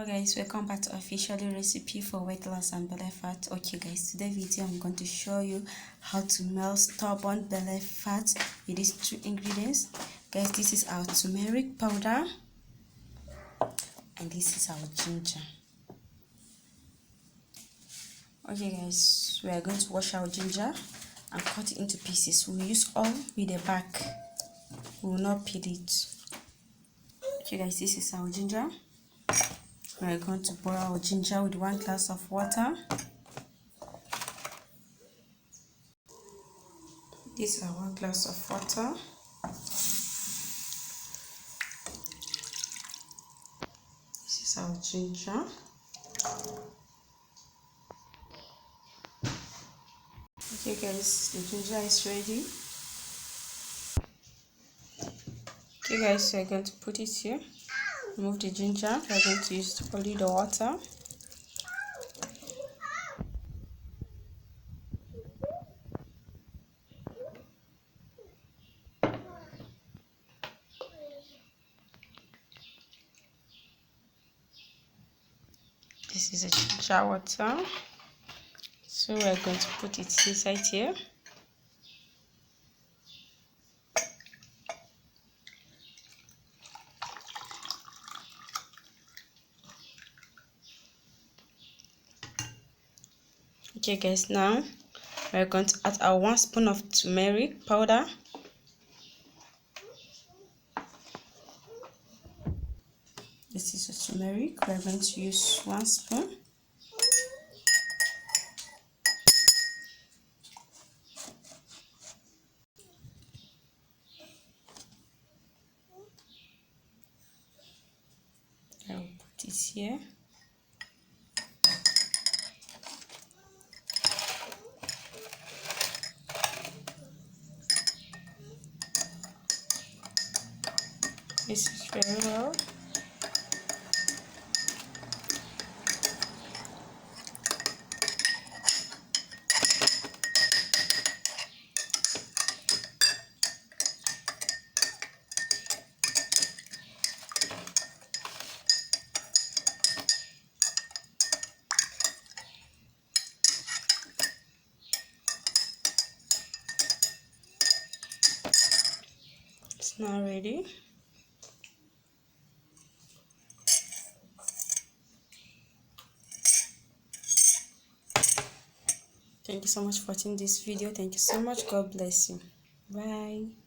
Hello guys, welcome back to officially recipe for weight loss and belly fat. Okay guys, today video I'm going to show you how to melt stubborn belly fat with these two ingredients. Guys, this is our turmeric powder and this is our ginger. Okay guys, we are going to wash our ginger and cut it into pieces. We'll use all with the back, we will not peel it. Okay guys, this is our ginger. We are going to boil our ginger with 1 glass of water. This is 1 glass of water. This is our ginger. Okay guys, the ginger is ready. Okay guys, so we're going to put it here. Remove the ginger. We're going to use only the water. This is a ginger water. So we're going to put it inside here. Okay guys, now we're going to add our 1 spoon of turmeric powder. This is a turmeric. We're going to use 1 spoon. I will put it here. This is very well. It's now ready. Thank you so much for watching this video. Thank you so much. God bless you. Bye.